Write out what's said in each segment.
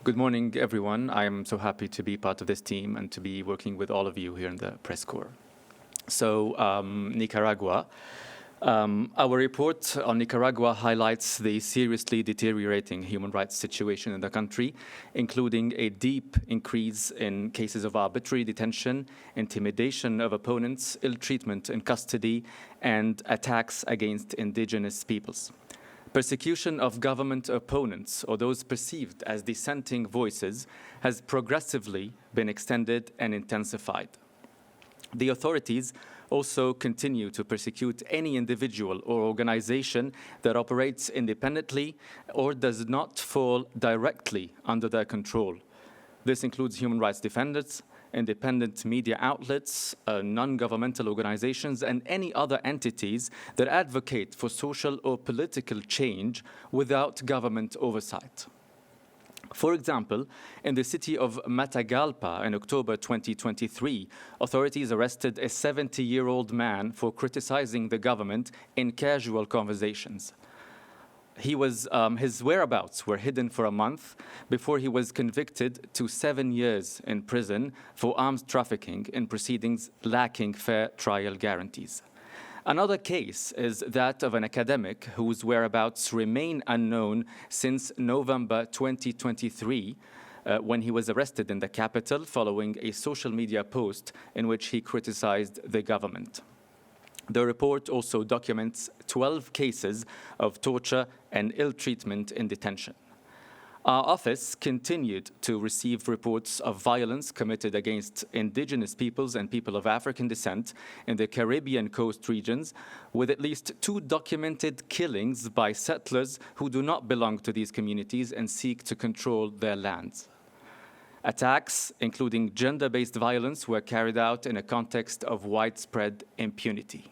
Good morning, everyone. I am so happy to be part of this team and to be working with all of you here in the press corps. So, Nicaragua. Our report on Nicaragua highlights the seriously deteriorating human rights situation in the country, including a deep increase in cases of arbitrary detention, intimidation of opponents, ill treatment in custody, and attacks against indigenous peoples. Persecution of government opponents or those perceived as dissenting voices has progressively been extended and intensified. The authorities also continue to persecute any individual or organization that operates independently or does not fall directly under their control. This includes human rights defenders, independent media outlets, non-governmental organizations, and any other entities that advocate for social or political change without government oversight. For example, in the city of Matagalpa in October 2023, authorities arrested a 70-year-old man for criticizing the government in casual conversations. His whereabouts were hidden for a month before he was convicted to 7 years in prison for arms trafficking in proceedings lacking fair trial guarantees. Another case is that of an academic whose whereabouts remain unknown since November 2023, when he was arrested in the capital following a social media post in which he criticized the government. The report also documents 12 cases of torture and ill treatment in detention. Our office continued to receive reports of violence committed against indigenous peoples and people of African descent in the Caribbean coast regions, with at least 2 documented killings by settlers who do not belong to these communities and seek to control their lands. Attacks, including gender-based violence, were carried out in a context of widespread impunity.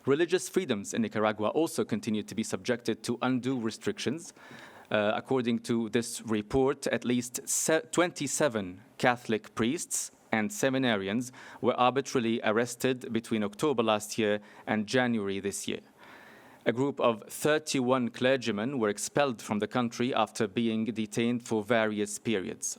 Religious freedoms in Nicaragua also continue to be subjected to undue restrictions. According to this report, at least 27 Catholic priests and seminarians were arbitrarily arrested between October last year and January this year. A group of 31 clergymen were expelled from the country after being detained for various periods.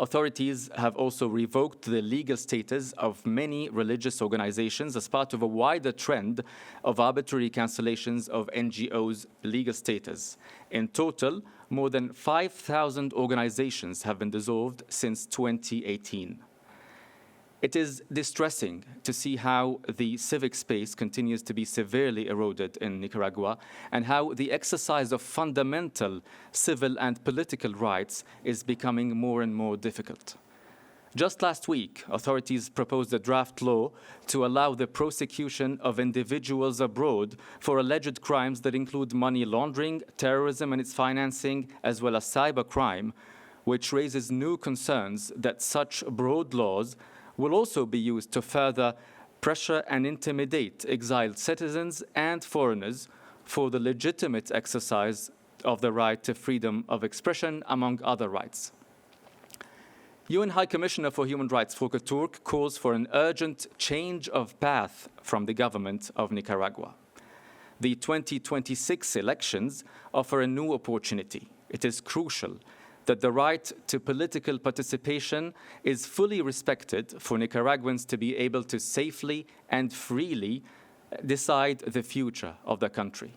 Authorities have also revoked the legal status of many religious organizations as part of a wider trend of arbitrary cancellations of NGOs' legal status. In total, more than 5,000 organizations have been dissolved since 2018. It is distressing to see how the civic space continues to be severely eroded in Nicaragua and how the exercise of fundamental civil and political rights is becoming more and more difficult. Just last week, authorities proposed a draft law to allow the prosecution of individuals abroad for alleged crimes that include money laundering, terrorism and its financing, as well as cybercrime, which raises new concerns that such broad laws will also be used to further pressure and intimidate exiled citizens and foreigners for the legitimate exercise of the right to freedom of expression, among other rights. UN High Commissioner for Human Rights Volker Turk calls for an urgent change of path from the government of Nicaragua. The 2026 elections offer a new opportunity. It is crucial that the right to political participation is fully respected for Nicaraguans to be able to safely and freely decide the future of the country.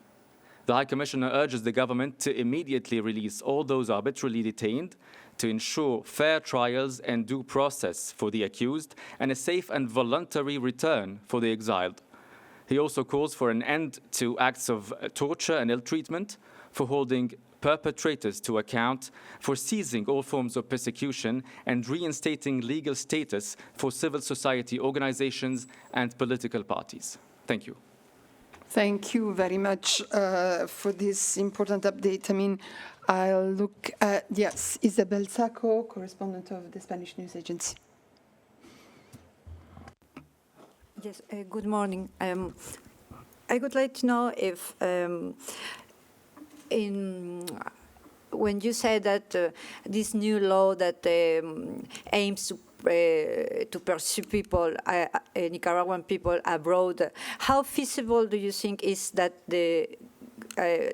The High Commissioner urges the government to immediately release all those arbitrarily detained, to ensure fair trials and due process for the accused, and a safe and voluntary return for the exiled. He also calls for an end to acts of torture and ill treatment, for holding perpetrators to account, for seizing all forms of persecution, and reinstating legal status for civil society organizations and political parties. Thank you. Thank you very much for this important update. I mean, I'll look at, yes, Isabel Sacco, correspondent of the Spanish News Agency. Yes, good morning. I would like to know if when you said that this new law that aims to pursue people, Nicaraguan people abroad, how feasible do you think is that the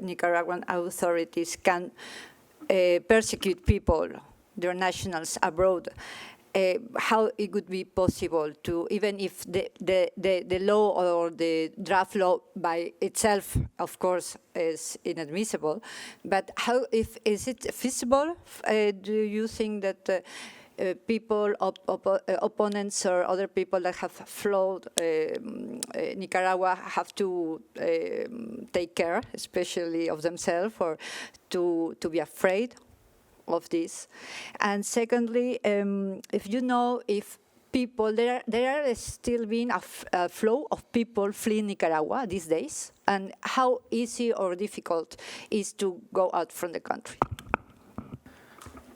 Nicaraguan authorities can persecute people, their nationals abroad, how it would be possible to, even if the law or the draft law by itself, of course, is inadmissible, but how, if is it feasible? Do you think that people, opponents or other people that have flowed Nicaragua have to take care, especially of themselves, or to be afraid of this? And secondly, if you know if people, there are still being a flow of people fleeing Nicaragua these days, and how easy or difficult is to go out from the country?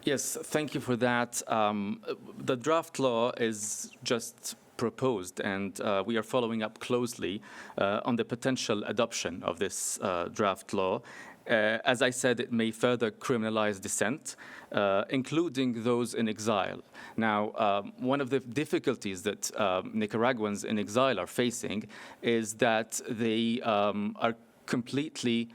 Yes, thank you for that. The draft law is just proposed, and we are following up closely on the potential adoption of this draft law. As I said, it may further criminalize dissent, including those in exile. Now, one of the difficulties that Nicaraguans in exile are facing is that they are completely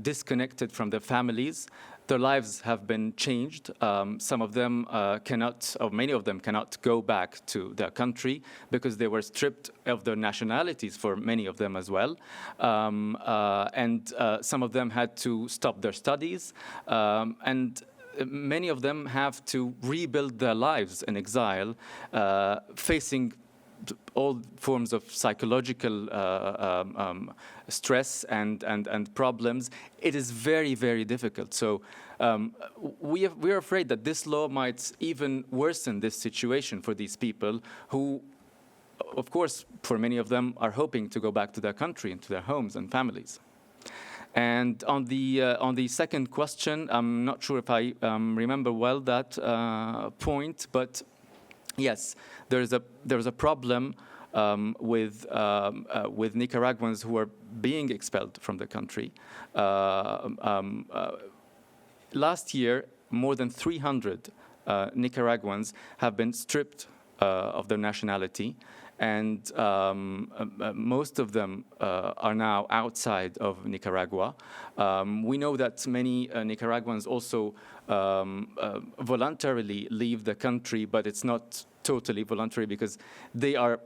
disconnected from their families. Their lives have been changed. Some of them cannot, or many of them cannot go back to their country because they were stripped of their nationalities, for many of them as well. And some of them had to stop their studies. And many of them have to rebuild their lives in exile, facing all forms of psychological stress and problems. It is very, very difficult. So we're afraid that this law might even worsen this situation for these people who, of course, for many of them, are hoping to go back to their country and to their homes and families. And on the second question, I'm not sure if I remember well that point, but yes, there's a problem with Nicaraguans who are being expelled from the country. Last year, more than 300 Nicaraguans have been stripped of their nationality, and most of them are now outside of Nicaragua. We know that many Nicaraguans also voluntarily leave the country, but it's not totally voluntary because they are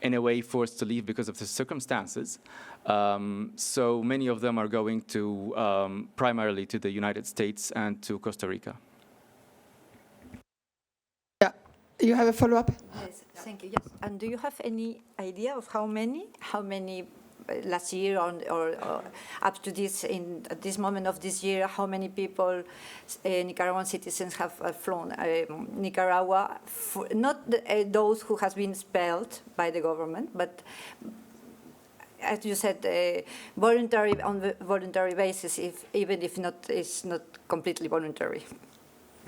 in a way forced to leave because of the circumstances. So many of them are going to primarily to the United States and to Costa Rica. Yeah, you have a follow-up? Yes, thank you. Yes, and do you have any idea of how many last year or up to this, at this moment of this year, how many people, Nicaraguan citizens, have flown Nicaragua? Not those who has been expelled by the government, but as you said, voluntary on the voluntary basis, even if it's not completely voluntary.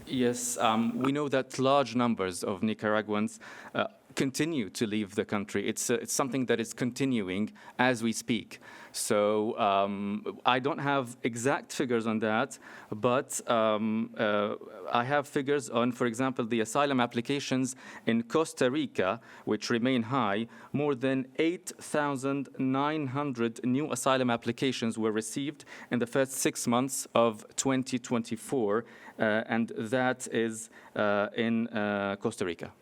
Yes, we know that large numbers of Nicaraguans continue to leave the country. It's something that is continuing as we speak. So I don't have exact figures on that, but I have figures on, for example, the asylum applications in Costa Rica, which remain high. More than 8,900 new asylum applications were received in the first 6 months of 2024, and that is in Costa Rica.